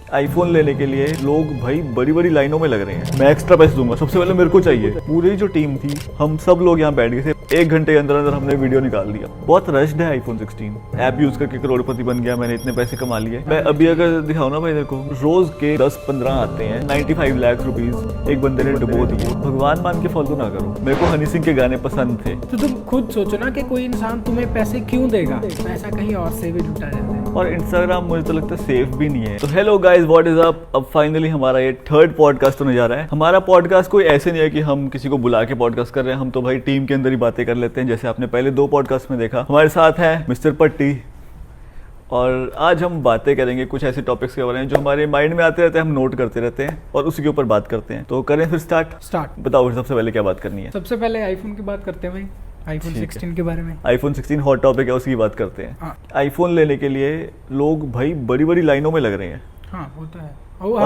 IPhone लेने के लिए लोग भाई बड़ी बड़ी लाइनों में लग रहे हैं। मैं एक्स्ट्रा पैसे दूंगा, सबसे पहले मेरे को चाहिए। पूरी जो टीम थी, हम सब लोग यहाँ बैठ गए थे। 1 घंटे के अंदर अंदर हमने वीडियो निकाल दिया। बहुत रश्ड है आईफोन 16। ऐप यूज करके करोड़पति बन गया, मैंने इतने पैसे कमा लिए। मैं अभी अगर दिखाऊं ना भाई, देखो रोज के 10-15 आते हैं। 95 लाख रुपीज एक बंदे ने डुबो दिए। भगवान मान के फॉलो ना करो। मेरे को हनी सिंह के गाने पसंद थे। तो तुम खुद सोचो ना कि कोई इंसान तुम्हें पैसे क्यों देगा, पैसा कहीं और से भी जुटा रहता है। और इंस्टाग्राम मुझे तो लगता है सेफ भी नहीं है। तो hello guys, what is up. अब फाइनली हमारा ये 3rd पॉडकास्ट होने जा रहा है। हमारा पॉडकास्ट कोई ऐसे नहीं है कि हम किसी को बुला के पॉडकास्ट कर रहे हैं। हम तो भाई टीम के अंदर ही बातें कर लेते हैं, जैसे आपने पहले 2 पॉडकास्ट में देखा। हमारे साथ है मिस्टर पट्टी, और आज हम बातें करेंगे कुछ ऐसे टॉपिक्स के बारे में जो हमारे माइंड में आते रहते हैं, हम नोट करते रहते हैं और उसी के ऊपर बात करते हैं। तो करें फिर स्टार्ट। बताओ सबसे पहले क्या बात करनी है। सबसे पहले आईफोन की बात करते हैं भाई, आईफोन 16 के बारे में। आईफोन 16 हॉट टॉपिक है, उसकी बात करते हैं। हाँ। आईफोन लेने के लिए लोग भाई बड़ी बड़ी लाइनों में लग रहे हैं। हाँ वो तो है, वो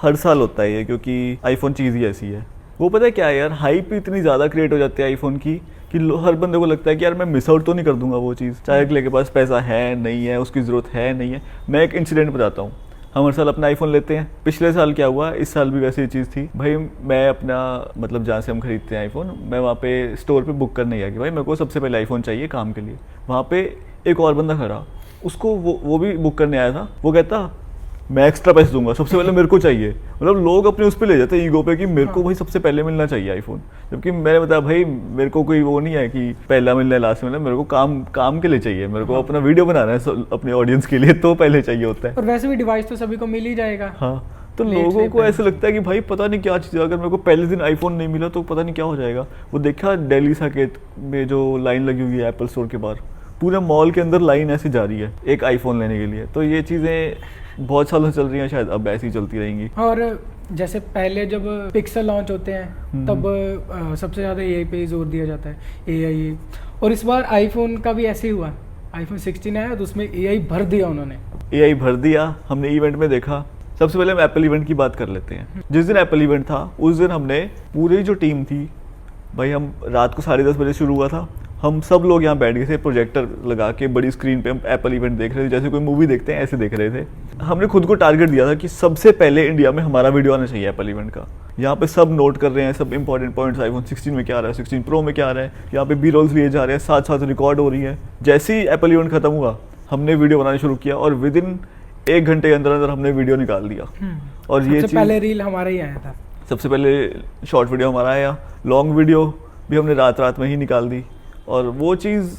हर साल होता है ये, क्योंकि आईफोन चीज़ ही ऐसी है। वो पता है क्या है यार, हाइप इतनी ज़्यादा क्रिएट हो जाती है आईफोन की कि हर बंदे को लगता है कि यार मैं मिस आउट तो नहीं कर दूंगा वो चीज़, चाहे अगले के पास पैसा है नहीं है, उसकी ज़रूरत है नहीं है। मैं एक इंसिडेंट बताता हूँ। हम हर साल अपना आईफोन लेते हैं। पिछले साल क्या हुआ, इस साल भी वैसी चीज़ थी भाई। मैं अपना मतलब जहाँ से हम खरीदते हैं आईफोन, मैं वहाँ पे स्टोर पे बुक करने गया कि भाई मेरे को सबसे पहले आईफोन चाहिए काम के लिए। वहाँ पे एक और बंदा खड़ा, उसको वो भी बुक करने आया था। वो कहता मैं एक्स्ट्रा पैसे दूंगा, सबसे पहले मेरे को चाहिए। मतलब लोग अपने उस पर ले जाते हैं ईगो पे कि मेरे को भाई सबसे पहले मिलना चाहिए आईफोन। जबकि मैंने बताया भाई मेरे को कोई वो नहीं है कि पहला मिलना है लास्ट मिलना है। मेरे को काम के लिए चाहिए, मेरे को अपना वीडियो बनाना है अपने ऑडियंस के लिए, तो पहले चाहिए होता है। और वैसे भी डिवाइस तो सभी को मिल ही जाएगा। हाँ, तो लोगों को ऐसे लगता है कि भाई पता नहीं क्या चीज़ है, अगर मेरे को पहले दिन आईफोन नहीं मिला तो पता नहीं क्या हो जाएगा। वो देखा दिल्ली साकेत में जो लाइन लगी हुई है एप्पल स्टोर के बाहर, पूरे मॉल के अंदर लाइन ऐसी जा रही है एक आईफोन लेने के लिए। तो ये चीज़ें बहुत सालों से चल रही हैं, शायद अब ऐसी ही चलती रहेंगी। और जैसे पहले जब पिक्सल लॉन्च होते हैं तब सबसे ज़्यादा एआई पे जोर दिया जाता है, एआई। और इस बार आईफोन का भी ऐसे ही हुआ। आईफोन 16 आया तो उसमें एआई भर दिया उन्होंने। एआई भर दिया, हमने इवेंट में देखा। सबसे पहले हम एप्पल इवेंट की बात कर लेते हैं। जिस दिन एप्पल इवेंट था उस दिन हमने पूरी जो टीम थी भाई, हम रात को 10:30 बजे शुरू हुआ था। हम सब लोग यहाँ बैठ गए थे, प्रोजेक्टर लगा के बड़ी स्क्रीन पे हम एप्पल इवेंट देख रहे थे, जैसे कोई मूवी देखते हैं ऐसे देख रहे थे। हमने खुद को टारगेट दिया था कि सबसे पहले इंडिया में हमारा वीडियो आना चाहिए एप्पल इवेंट का। यहाँ पे सब नोट कर रहे हैं, सब इंपॉर्टेंट पॉइंट्स, आईफोन 16 में क्या आ रहा है, 16 प्रो में क्या आ रहा है। यहाँ पे बी रोल्स लिए जा रहे हैं, साथ साथ रिकॉर्ड हो रही है। जैसे ही एप्पल इवेंट खत्म हुआ, हमने वीडियो बनाना शुरू किया और विद इन 1 घंटे के अंदर अंदर हमने वीडियो निकाल दिया। और ये सबसे पहले रील हमारा ही आया था, सबसे पहले शॉर्ट वीडियो हमारा आया। लॉन्ग वीडियो भी हमने रात में ही निकाल दी। और वो चीज़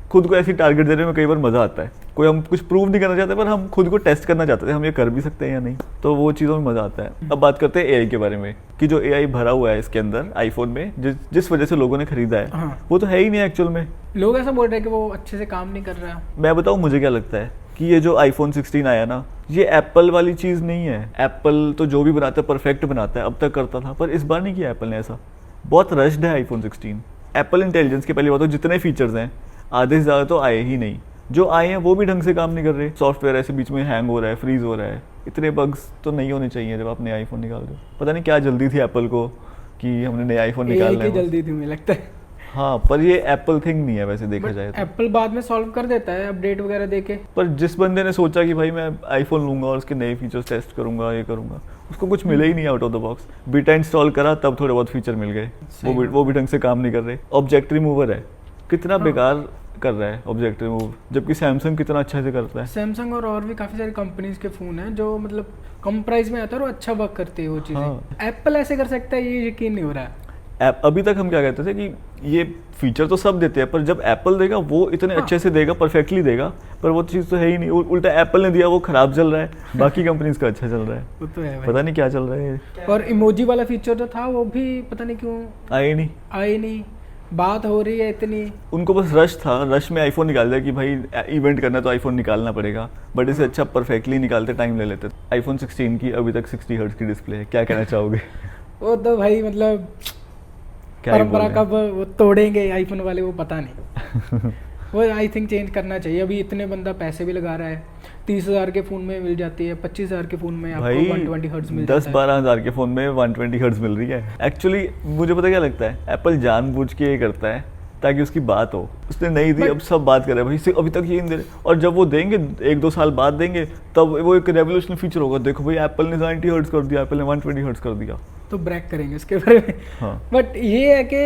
खुद को ऐसी टारगेट देने में कई बार मज़ा आता है। कोई हम कुछ प्रूव नहीं करना चाहते, पर हम खुद को टेस्ट करना चाहते थे हम ये कर भी सकते हैं या नहीं। तो वो चीज़ों में मज़ा आता है। अब बात करते हैं एआई के बारे में कि जो एआई भरा हुआ है इसके अंदर आईफोन में, जिस वजह से लोगों ने खरीदा है। हाँ। वो तो है ही नहीं एक्चुअल में। लोग ऐसा बोल रहे हैं कि वो अच्छे से काम नहीं कर रहा। मैं बताऊँ मुझे क्या लगता है कि ये जो आईफोन 16 आया ना, ये एप्पल वाली चीज़ नहीं है। एप्पल तो जो भी बनाता है परफेक्ट बनाता है, अब तक करता था, पर इस बार नहीं किया एप्पल ने ऐसा। बहुत रश्ड है आईफोन 16। एप्पल इंटेलिजेंस के पहले बात तो जितने फीचर्स हैं आधे से ज़्यादा तो आए ही नहीं। जो आए हैं वो भी ढंग से काम नहीं कर रहे। सॉफ्टवेयर ऐसे बीच में हैंग हो रहा है, फ्रीज हो रहा है। इतने बग्स तो नहीं होने चाहिए जब आप नया आईफोन निकाल रहे हो। पता नहीं क्या जल्दी थी एप्पल को कि हमने नया आईफोन निकालना है। जल्दी थी मुझे लगता है। हाँ, पर ये एप्पल थिंग नहीं है वैसे देखा जाए तो। एप्पल बाद में सॉल्व कर देता है अपडेट वगैरह देके। पर जिस बंदे ने सोचा कि भाई मैं आईफोन लूंगा और उसके नए फीचर्स टेस्ट करूंगा, ये करूंगा, उसको कुछ मिला ही नहीं out of the box. Beta install करा तब थोड़े बहुत फीचर मिल गए, वो भी ढंग से काम नहीं कर रहे। ऑब्जेक्ट रिमूवर है, कितना बेकार कर रहा है ऑब्जेक्ट रिमूव, जबकि सैमसंग कितना अच्छा से करता है। सैमसंग और भी काफी सारी कंपनीज के फोन हैं जो मतलब कम प्राइस में आता है और अच्छा वर्क करते हैं वो चीजें। एप्पल ऐसे कर सकता है, ये यकीन नहीं हो रहा है। अभी तक हम क्या कहते थे कि ये फीचर तो सब देते हैं, पर जब एप्पल देगा वो इतने अच्छे से देगा, परफेक्टली देगा। पर वो चीज़ तो है ही नहीं। उल्टा एप्पल ने दिया वो खराब चल रहा है, बाकी कंपनीज का अच्छा चल रहा है। वो तो है भाई। पता नहीं क्या चल रहा है। और इमोजी वाला फीचर जो था वो भी पता नहीं क्यों आए नहीं। बात हो रही है इतनी। उनको बस रश था, रश में आईफोन निकाल दिया कि भाई इवेंट करना तो आईफोन निकालना पड़ेगा। बट इसे अच्छा परफेक्टली निकालते टाइम ले लेते। आईफोन 16 की अभी तक 60 हर्ट्ज की डिस्प्ले है, क्या कहना चाहोगे? वो तो भाई मतलब परंपरा कब वो तोड़ेंगे आईफोन वाले, वो पता नहीं। वो आई थिंक चेंज करना चाहिए। अभी इतने बंदा पैसे भी लगा रहा है। 30,000 के फ़ोन में मिल जाती है, 25,000 के फ़ोन में आपको 120 हर्ट्ज मिल जाता है। 10-12 हज़ार के फ़ोन में 120 हर्ट्ज मिल रही है। एक्चुअली मुझे पता क्या लगता है, एप्पल जानबूझ के ये करता है ताकि उसकी बात हो। उसने नहीं दी, अब सब बात कर रहे हैं भाई अभी तक ये नहीं दे रहे, और जब वो देंगे 1-2 साल बाद देंगे तब वो एक रेवोल्यूशनरी फीचर होगा, देखो भाई एप्पल ने 90 हर्ट्ज कर दिया, एप्पल ने 120 हर्ट्ज कर दिया, तो ब्रैक करेंगे उसके बारे में। हाँ। बट ये है कि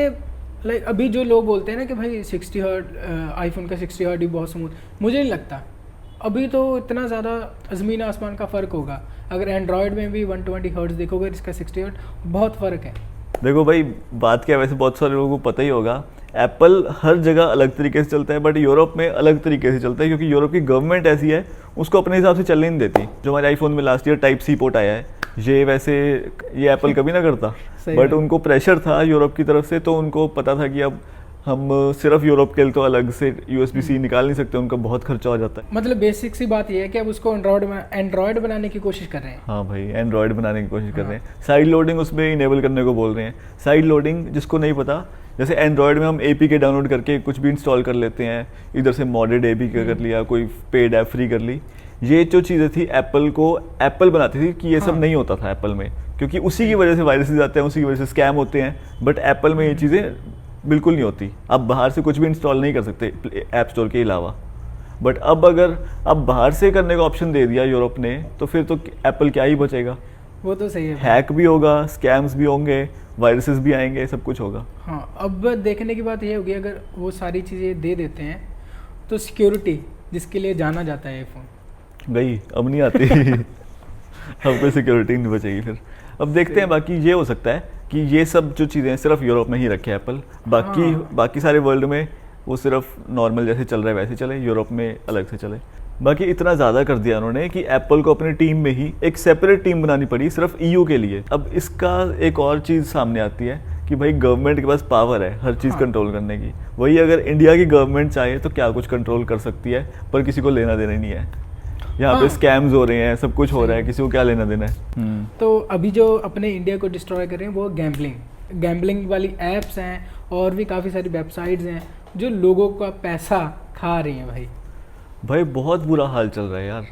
लाइक अभी जो लोग बोलते हैं ना कि भाई 60 हर्ट आईफोन का 60 हर्ट ही बहुत स्मूथ, मुझे नहीं लगता। अभी तो इतना ज़्यादा ज़मीन आसमान का फ़र्क होगा। अगर एंड्रॉयड में भी 120 हर्ट्ज देखोगे, इसका 60 हर्ट बहुत फ़र्क है। देखो भाई बात क्या है, वैसे बहुत सारे लोगों को पता ही होगा, एप्पल हर जगह अलग तरीके से चलता है, बट यूरोप में अलग तरीके से चलता है, क्योंकि यूरोप की गवर्नमेंट ऐसी है, उसको अपने हिसाब से चलने नहीं देती। जो हमारे आईफोन में last year type C port आया है, ये वैसे ये एप्पल कभी ना करता, बट उनको प्रेशर था यूरोप की तरफ से, तो उनको पता था कि अब हम सिर्फ यूरोप के लिए तो अलग से USB-C निकाल नहीं सकते, उनका बहुत खर्चा हो जाता है। मतलब बेसिक सी बात ये है कि अब उसको एंड्रॉयड बनाने की कोशिश कर रहे हैं। हाँ भाई, एंड्रॉयड बनाने की कोशिश कर रहे हैं, साइड लोडिंग उसमें इनेबल करने को बोल रहे हैं। साइड लोडिंग जिसको नहीं पता, जैसे एंड्रॉयड में हम APK डाउनलोड करके कुछ भी इंस्टॉल कर लेते हैं, इधर से मॉडेड APK कर लिया, कोई पेड ऐप फ्री कर ली, ये जो चीज़ें थी एप्पल बनाती थी कि ये सब नहीं होता था एप्पल में, क्योंकि उसी की वजह से वायरसेस आते हैं, उसी की वजह से स्कैम होते हैं। बट एप्पल में ये चीज़ें बिल्कुल नहीं होती, आप बाहर से कुछ भी इंस्टॉल नहीं कर सकते ऐप स्टोर के अलावा। बट अब अगर अब बाहर से करने का ऑप्शन दे दिया यूरोप ने, तो फिर तो एप्पल क्या ही बचेगा। वो तो सही है, हैक भी होगा, स्कैम्स भी होंगे, वायरसेस भी आएंगे, सब कुछ होगा। हाँ, अब देखने की बात ये होगी, अगर वो सारी चीज़ें दे देते हैं तो सिक्योरिटी जिसके लिए जाना जाता है आईफोन गई, अब नहीं आती अब कोई सिक्योरिटी नहीं बचेगी फिर। अब देखते हैं, बाकी ये हो सकता है कि ये सब जो चीज़ें सिर्फ यूरोप में ही रखे एप्पल, बाकी सारे वर्ल्ड में वो सिर्फ नॉर्मल जैसे चल रहा है वैसे चले, यूरोप में अलग से चले। बाकी इतना ज़्यादा कर दिया उन्होंने कि एप्पल को अपनी टीम में ही एक सेपरेट टीम बनानी पड़ी सिर्फ EU के लिए। अब इसका एक और चीज़ सामने आती है कि भाई गवर्नमेंट के पास पावर है हर चीज़ कंट्रोल करने की, वही अगर इंडिया की गवर्नमेंट चाहे तो क्या कुछ कंट्रोल कर सकती है, पर किसी को लेना देना नहीं है। यहाँ पे स्कैम्स हो रहे हैं, सब कुछ हो रहा है, किसी को क्या लेना देना है। तो अभी जो अपने इंडिया को डिस्ट्रॉय कर रहे हैं वो गैम्बलिंग वाली एप्स हैं, और भी काफ़ी सारी वेबसाइट्स हैं जो लोगों का पैसा खा रही हैं। भाई बहुत बुरा हाल चल रहा है यार।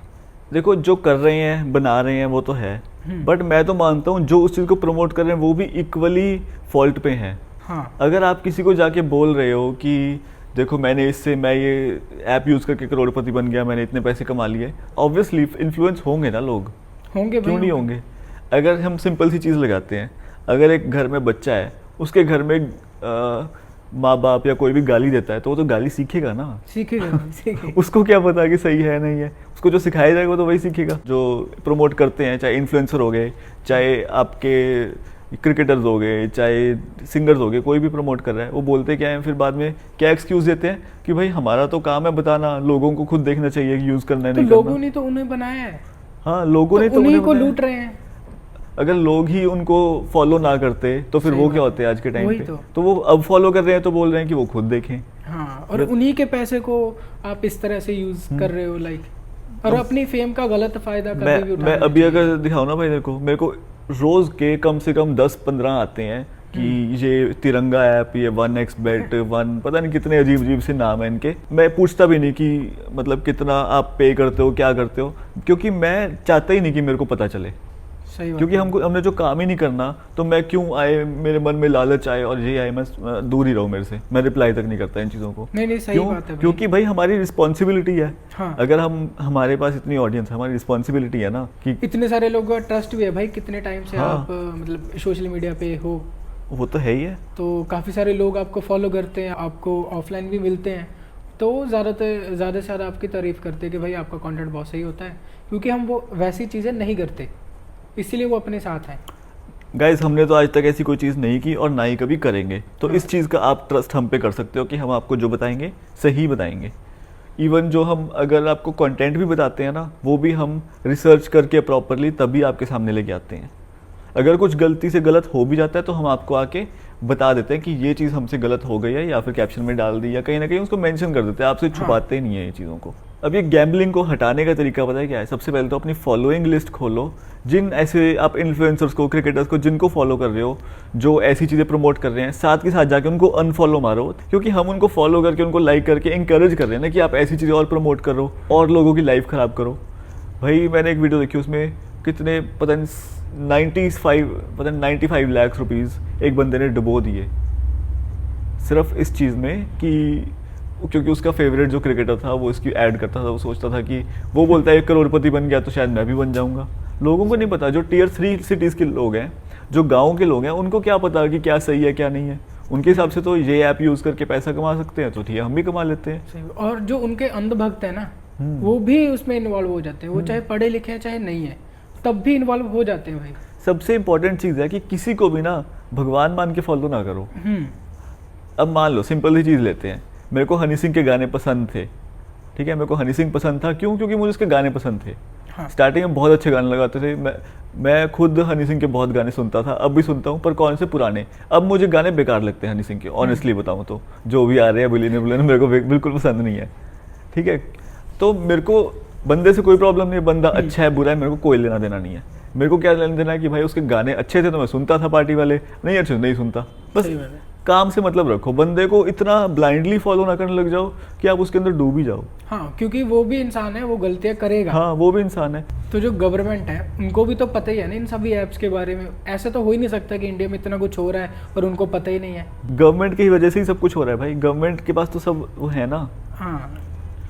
देखो जो कर रहे हैं, बना रहे हैं, वो तो है, बट मैं तो मानता हूँ जो उस चीज़ को प्रमोट कर रहे हैं वो भी इक्वली फॉल्ट पे हैं। हाँ। अगर आप किसी को जाके बोल रहे हो कि देखो मैं ये ऐप यूज़ करके करोड़पति बन गया, मैंने इतने पैसे कमा लिए, ऑब्वियसली इन्फ्लुएंस होंगे ना लोग, होंगे, क्यों नहीं होंगे। अगर हम सिंपल सी चीज़ लगाते हैं, अगर एक घर में बच्चा है, उसके घर में माँ बाप या कोई भी गाली देता है, तो वो तो गाली सीखेगा ना, सीखेगा। उसको क्या पता कि सही है नहीं है, उसको जो सिखाया जाएगा वो तो वही सीखेगा। जो प्रमोट करते हैं, चाहे इन्फ्लुएंसर हो गए, चाहे आपके क्रिकेटर्स हो गए, चाहे सिंगर्स हो गए, कोई भी प्रमोट कर रहा है, वो बोलते क्या है फिर बाद में, क्या एक्सक्यूज़ देते हैं कि भाई हमारा तो काम है बताना, लोगों को खुद देखना चाहिए कि यूज़ करना है नहीं करना। लोगों ने तो उन्हें बनाया है। हाँ, लोगों ने तो उन्हीं को लूट रहे हैं। अगर लोग ही उनको फॉलो ना करते तो फिर वो क्या होते हैं आज के टाइम पे, तो वो अब फॉलो कर रहे हैं तो बोल रहे हैं कि वो खुद देखें। हाँ, और उन्हीं के पैसे को आप इस तरह से यूज कर रहे हो, लाइक, और अपनी फेम का गलत फायदा कभी भी उठाना। मैं अभी अगर दिखाऊं ना भाई, देखो मेरे को रोज के कम से कम 10-15 आते हैं कि ये तिरंगा ऐप, ये 1xBet 1, पता नहीं कितने अजीब अजीब से नाम है इनके। मैं पूछता भी नहीं कि मतलब कितना आप पे करते हो, क्या करते हो, क्योंकि मैं चाहता ही नहीं कि मेरे को पता चले, क्योंकि हमने जो काम ही नहीं करना, तो मैं क्यों आए, मेरे मन में लालच आए और ये आए, मैं दूर ही रहूँ मेरे से, मैं रिप्लाई तक नहीं करता इन चीज़ों को। नहीं, सही बात है, क्योंकि भाई हमारी रिस्पॉन्सिबिलिटी है। हाँ। अगर हमारे पास इतनी ऑडियंस है, हमारी रिस्पॉन्सिबिलिटी है ना कि इतने सारे लोगों का ट्रस्ट भी है भाई, कितने टाइम से आप मतलब सोशल मीडिया पे हो, वो तो है ही है, तो काफ़ी सारे लोग आपको फॉलो करते हैं, आपको ऑफलाइन भी मिलते हैं, तो ज़्यादा से ज़्यादा आपकी तारीफ़ करते हैं कि भाई आपका कंटेंट बहुत सही होता है, क्योंकि हम वो वैसी चीज़ें नहीं करते, इसीलिए वो अपने साथ हैं। गाइस, हमने तो आज तक ऐसी कोई चीज़ नहीं की और ना ही कभी करेंगे, तो इस चीज़ का आप ट्रस्ट हम पे कर सकते हो कि हम आपको जो बताएंगे सही बताएंगे। इवन जो हम अगर आपको कंटेंट भी बताते हैं ना, वो भी हम रिसर्च करके प्रॉपरली तभी आपके सामने लेके आते हैं। अगर कुछ गलती से गलत हो भी जाता है तो हम आपको आके बता देते हैं कि ये चीज़ हमसे गलत हो गई है, या फिर कैप्शन में डाल दी, या कहीं ना कहीं उसको मेंशन कर देते हैं, आपसे छुपाते नहीं है ये चीज़ों को। अब ये गैम्बलिंग को हटाने का तरीका पता है क्या है? सबसे पहले तो अपनी फॉलोइंग लिस्ट खोलो, जिन ऐसे आप इन्फ्लुएंसर्स को, क्रिकेटर्स को जिनको फॉलो कर रहे हो, जो ऐसी चीज़ें प्रमोट कर रहे हैं, साथ के साथ जाके उनको अनफॉलो मारो, क्योंकि हम उनको फॉलो करके, उनको लाइक करके इंकरेज कर रहे हैं ना कि आप ऐसी चीज़ें और प्रमोट करो और लोगों की लाइफ ख़राब करो। भाई मैंने एक वीडियो देखी, उसमें कितने पता नहीं 95 लाख रुपीज़ एक बंदे ने डुबो दिए सिर्फ इस चीज़ में कि क्योंकि उसका फेवरेट जो क्रिकेटर था वो इसकी ऐड करता था, वो सोचता था कि वो बोलता है 1 करोड़पति बन गया तो शायद मैं भी बन जाऊंगा। लोगों को नहीं पता, जो टियर 3 सिटीज़ के लोग हैं, जो गाँव के लोग हैं, उनको क्या पता कि क्या सही है क्या नहीं है। उनके हिसाब से तो ये ऐप यूज़ करके पैसा कमा सकते हैं, तो ठीक है हम भी कमा लेते हैं। और जो उनके अंधभक्त है ना, वो भी उसमें इन्वॉल्व हो जाते हैं, वो चाहे पढ़े लिखे हैं चाहे नहीं है, तब भी इन्वॉल्व हो जाते हैं भाई। सबसे इंपॉर्टेंट चीज़ है कि किसी को भी ना भगवान मान के फॉलो ना करो। अब मान लो सिंपल सी चीज़ लेते हैं, मेरे को हनी सिंह के गाने पसंद थे, ठीक है, मेरे को हनी सिंह पसंद था, क्यों? क्योंकि मुझे उसके गाने पसंद थे। हाँ। स्टार्टिंग में बहुत अच्छे गाने लगाते थे, मैं खुद हनी सिंह के बहुत गाने सुनता था, अब भी सुनता हूँ, पर कौन से पुराने। अब मुझे गाने बेकार लगते हैं हनी सिंह के, ऑनेस्टली बताऊँ तो, जो भी आ रहे हैं बिलियनर मेरे को बिल्कुल पसंद नहीं है, ठीक है। तो मेरे को बंदे से कोई प्रॉब्लम नहीं है, बंदा अच्छा है बुरा है मेरे को कोई लेना देना नहीं है। मेरे को क्या लेना देना है कि भाई उसके गाने अच्छे थे तो मैं सुनता था, पार्टी वाले नहीं अच्छे नहीं सुनता, बस काम से मतलब रखो। बंदे को इतना ब्लाइंडली फॉलो ना करने लग जाओ कि आप उसके अंदर डूब ही जाओ। हाँ, क्योंकि वो भी इंसान है, वो गलतियाँ करेगा। हाँ, वो भी इंसान है। तो जो गवर्नमेंट है उनको भी तो पता ही है ना इन सभी ऐप्स के बारे में। ऐसा तो हो ही नहीं सकता कि इंडिया में इतना कुछ हो रहा है और उनको पता ही नहीं है। गवर्नमेंट की वजह से ही सब कुछ हो रहा है भाई, गवर्नमेंट के पास तो सब वो है ना। हाँ,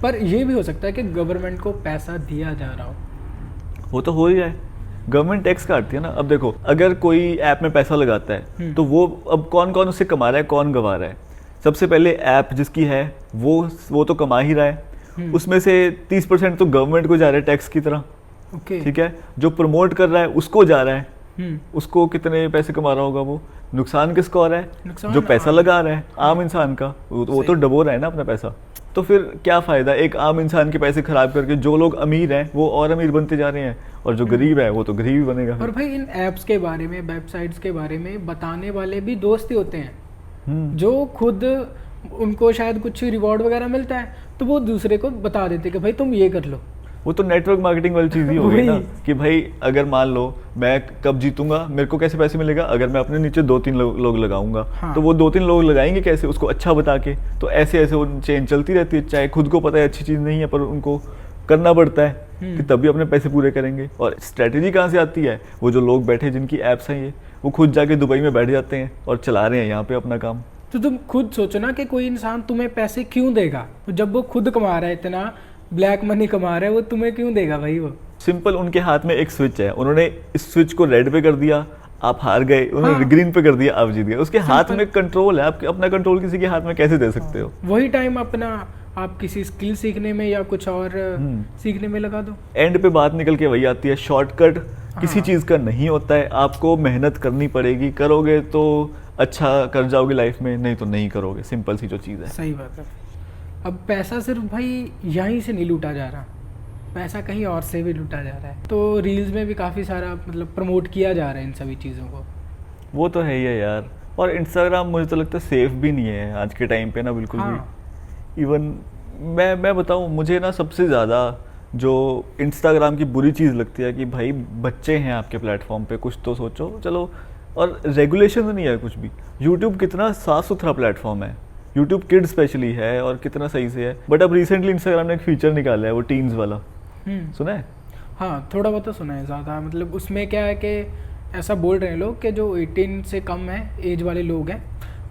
पर ये भी हो सकता है कि गवर्नमेंट को पैसा दिया जा रहा हो। वो तो हो ही जाए, गवर्नमेंट टैक्स काटती है ना। अब देखो, अगर कोई ऐप में पैसा लगाता है तो वो अब कौन कौन उससे कमा रहा है, कौन गवा रहा है? सबसे पहले ऐप जिसकी है वो तो कमा ही रहा है, उसमें से 30% तो गवर्नमेंट को जा रहा है टैक्स की तरह, ठीक है। जो प्रमोट कर रहा है उसको जा रहा है, उसको कितने पैसे कमा रहा होगा वो। नुकसान किसको हो रहा है? जो पैसा लगा रहा है, आम इंसान का, वो तो डबो रहा है ना अपना पैसा। तो फिर क्या फ़ायदा एक आम इंसान के पैसे खराब करके? जो लोग अमीर हैं वो और अमीर बनते जा रहे हैं, और जो गरीब है वो तो गरीब ही बनेगा। और भाई इन ऐप्स के बारे में, वेबसाइट्स के बारे में बताने वाले भी दोस्त ही होते हैं, जो खुद उनको शायद कुछ रिवॉर्ड वगैरह मिलता है तो वो दूसरे को बता देते कि भाई तुम ये कर लो। वो तो नेटवर्क मार्केटिंग वाली चीज़ ही हो गई ना, कि भाई अगर मान लो मैं कब जीतूंगा, मेरे को कैसे पैसे मिलेगा? अगर मैं अपने नीचे 2-3 लोग लगाऊंगा। हाँ। तो वो 2-3 लोग लगाएंगे कैसे? उसको अच्छा बता के। तो ऐसे ऐसे वो चेन चलती रहती है, चाहे खुद को पता है अच्छी चीज़ नहीं है पर उनको करना पड़ता है कि तभी अपने पैसे पूरे करेंगे। और स्ट्रैटेजी कहाँ से आती है? वो जो लोग बैठे जिनकी ऐप्स हैं, ये वो खुद जाके दुबई में बैठ जाते हैं और चला रहे हैं यहाँ पे अपना काम। तो तुम खुद सोचो ना कि कोई इंसान तुम्हें पैसे क्यों देगा? जब वो खुद कमा रहा है, इतना ब्लैक मनी कमा रहा है, वो तुम्हें क्यों देगा भाई? वो सिंपल, उनके हाथ में एक स्विच है, उन्होंने इस स्विच को रेड पे कर दिया, आप हार गए, उन्होंने हाँ। ग्रीन पे कर दिया, आप जीत गए। उसके हाथ में कंट्रोल है, आप अपना कंट्रोल किसी के हाथ में कैसे दे सकते हो? वही टाइम अपना आप किसी स्किल सीखने में या कुछ और सीखने में लगा दो। एंड पे बात निकल के वही आती है, शॉर्टकट किसी चीज़ का नहीं होता है, आपको मेहनत करनी पड़ेगी, करोगे तो अच्छा कर जाओगे लाइफ में, नहीं तो नहीं करोगे। सिंपल सी जो चीज़ है। सही बात है। अब पैसा सिर्फ भाई यहीं से नहीं लूटा जा रहा, पैसा कहीं और से भी लूटा जा रहा है। तो रील्स में भी काफ़ी सारा मतलब प्रमोट किया जा रहा है इन सभी चीज़ों को। वो तो है ही है यार। और इंस्टाग्राम मुझे तो लगता है सेफ भी नहीं है आज के टाइम पे ना, बिल्कुल भी। इवन मैं बताऊँ, मुझे ना सबसे ज़्यादा जो इंस्टाग्राम की बुरी चीज़ लगती है कि भाई बच्चे हैं आपके प्लेटफॉर्म पे, कुछ तो सोचो। चलो, और रेगुलेशन नहीं है कुछ भी। यूट्यूब कितना साफ़ सुथरा प्लेटफॉर्म है, यूट्यूब किड स्पेशली है और कितना सही से है। बट अब रिसेंटली इंस्टाग्राम ने एक फीचर निकाला है, वो टीन्स वाला, सुना है? हाँ, थोड़ा बहुत तो सुना है, ज़्यादा मतलब उसमें क्या है कि ऐसा बोल रहे हैं लोग कि जो 18 से कम है एज वाले लोग हैं,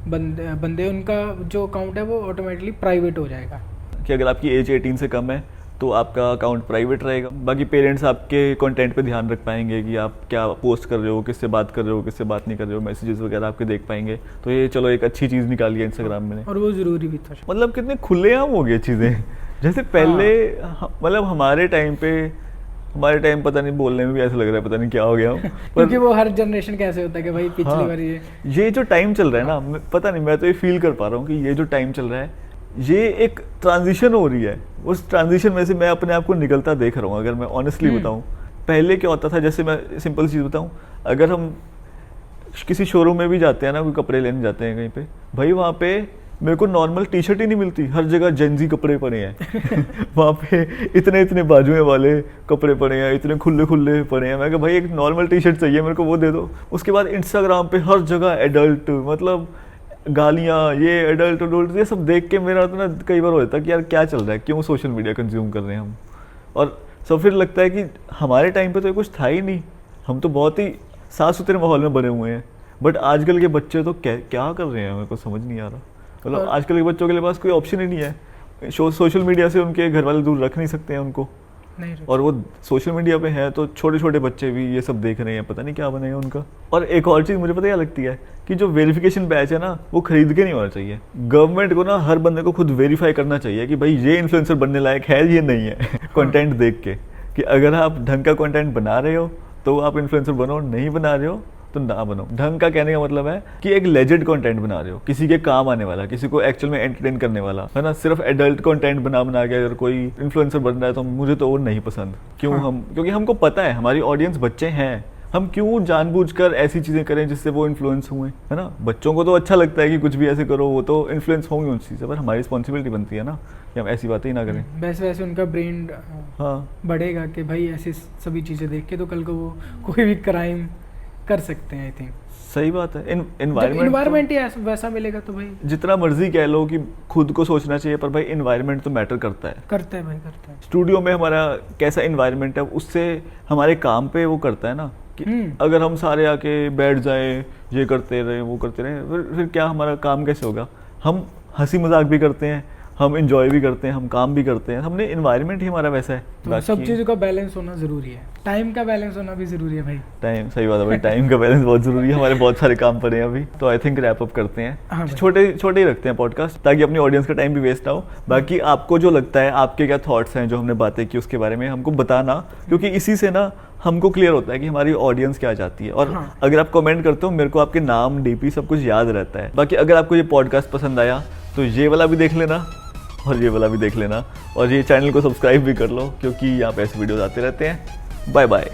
बंदे उनका जो अकाउंट है वो ऑटोमेटिकली प्राइवेट हो जाएगा। कि अगर आपकी एज 18 से कम है तो आपका अकाउंट प्राइवेट रहेगा। बाकी पेरेंट्स आपके कंटेंट पे ध्यान रख पाएंगे कि आप क्या पोस्ट कर रहे हो, किससे बात कर रहे हो, किससे बात नहीं कर रहे हो, मैसेजेस वगैरह आपके देख पाएंगे। तो ये चलो एक अच्छी चीज़ निकाली है इंस्टाग्राम में, और वो ज़रूरी भी था। मतलब कितने खुलेआम हो गए चीज़ें। जैसे पहले मतलब हमारे टाइम पता नहीं, बोलने में भी ऐसा लग रहा है पता नहीं क्या हो गया क्योंकि वो हर जनरेशन कैसे होता है कि भाई पिछली बार ये जो टाइम चल रहा है ना, पता नहीं, मैं तो ये फील कर पा रहा हूँ कि ये जो टाइम चल रहा है ये एक ट्रांजिशन हो रही है। उस ट्रांजिशन में से मैं अपने आप को निकलता देख रहा हूँ। अगर मैं ऑनेस्टली बताऊँ, पहले क्या होता था, जैसे मैं सिंपल चीज़ बताऊँ, अगर हम किसी शोरूम में भी जाते हैं ना, कोई कपड़े लेने जाते हैं कहीं पे, भाई वहाँ पे मेरे को नॉर्मल टी शर्ट ही नहीं मिलती, हर जगह जेंजी कपड़े पड़े हैं वहाँ पे इतने इतने बाजुएं वाले कपड़े पड़े हैं, इतने खुले खुले पड़े हैं। मैं कहा भाई एक नॉर्मल टी शर्ट चाहिए मेरे को, वो दे दो। उसके बाद इंस्टाग्राम पे हर जगह एडल्ट, मतलब गालियाँ, ये एडल्ट ये सब देख के मेरा तो ना कई बार होता है कि यार क्या चल रहा है, क्यों सोशल मीडिया कंज्यूम कर रहे हैं हम। और सब फिर लगता है कि हमारे टाइम पे तो ये कुछ था ही नहीं, हम तो बहुत ही साफ सुथरे माहौल में बने हुए हैं। बट आजकल के बच्चे तो क्या कर रहे हैं, मेरे को समझ नहीं आ रहा। मतलब और- आजकल के बच्चों के पास कोई ऑप्शन ही नहीं है, सोशल मीडिया से उनके घर वाले दूर रख नहीं सकते हैं उनको, नहीं और वो सोशल मीडिया पे है तो छोटे छोटे बच्चे भी ये सब देख रहे हैं, पता नहीं क्या बनेगा उनका। और एक और चीज़ मुझे पता क्या लगती है कि जो वेरिफिकेशन बैच है ना वो खरीद के नहीं होना चाहिए। गवर्नमेंट को ना हर बंदे को खुद वेरीफाई करना चाहिए कि भाई ये इन्फ्लुएंसर बनने लायक है ये नहीं है कंटेंट देख के, कि अगर आप ढंग का कंटेंट बना रहे हो तो आप इन्फ्लुएंसर बनो, नहीं बना रहे हो तो ना बनो। ढंग का कहने का मतलब है कि एक लेजिट कंटेंट बना रहे हो, किसी के काम आने वाला, किसी को एक्चुअल में एंटरटेन करने वाला, है ना। सिर्फ एडल्ट कंटेंट बना के अगर कोई इन्फ्लुएंसर बन रहा है तो मुझे तो वो नहीं पसंद। क्यों? हाँ। क्योंकि हमको पता है हमारी ऑडियंस बच्चे हैं, हम क्यों जानबूझकर ऐसी चीज़ें करें जिससे वो इन्फ्लुएंस हुए, है ना। बच्चों को तो अच्छा लगता है कि कुछ भी ऐसे करो, वो तो इन्फ्लुएंस होंगे उस चीज़ से, पर हमारी रिस्पॉन्सिबिलिटी बनती है ना कि हम ऐसी बातें ही ना करें। वैसे वैसे उनका ब्रेन हाँ बढ़ेगा कि भाई ऐसी सभी चीज़ें देख के तो कल को वो कोई भी क्राइम कर सकते हैं। आई थिंक सही बात है। इन्वायरमेंट इन्वायरमेंट ही वैसा मिलेगा तो भाई जितना मर्जी कह लो कि खुद को सोचना चाहिए, पर भाई इन्वायरमेंट तो मैटर करता है। करता है भाई, करता है। स्टूडियो में हमारा कैसा इन्वायरमेंट है उससे हमारे काम पे वो करता है ना कि अगर हम सारे आके बैठ जाए, ये करते रहे वो करते रहे, फिर क्या हमारा काम कैसे होगा। हम हंसी मजाक भी करते हैं, हम इंजॉय भी करते हैं, हम काम भी करते हैं, हमने इन्वायरमेंट ही हमारा वैसा है। तो सब चीज़ों का बैलेंस होना ज़रूरी है, टाइम का बैलेंस होना भी ज़रूरी है भाई। टाइम, सही बात है भाई, टाइम का बैलेंस बहुत ज़रूरी है। हमारे बहुत सारे काम पड़े हैं अभी, तो आई थिंक रैप अप करते हाँ हैं। भाई। छोटे छोटे ही रखते हैं पॉडकास्ट ताकि अपनी ऑडियंस का टाइम भी वेस्ट ना हो। बाकी आपको जो लगता है, आपके क्या थॉट्स हैं जो हमने बातें की उसके बारे में हमको बताना, क्योंकि इसी से ना हमको क्लियर होता है कि हमारी ऑडियंस क्या चाहती है। और हाँ। अगर आप कमेंट करते हो मेरे को आपके नाम, डीपी सब कुछ याद रहता है। बाकी अगर आपको ये पॉडकास्ट पसंद आया तो ये वाला भी देख लेना और ये वाला भी देख लेना, और ये चैनल को सब्सक्राइब भी कर लो क्योंकि यहाँ पे ऐसे वीडियोस आते रहते हैं। Bye bye.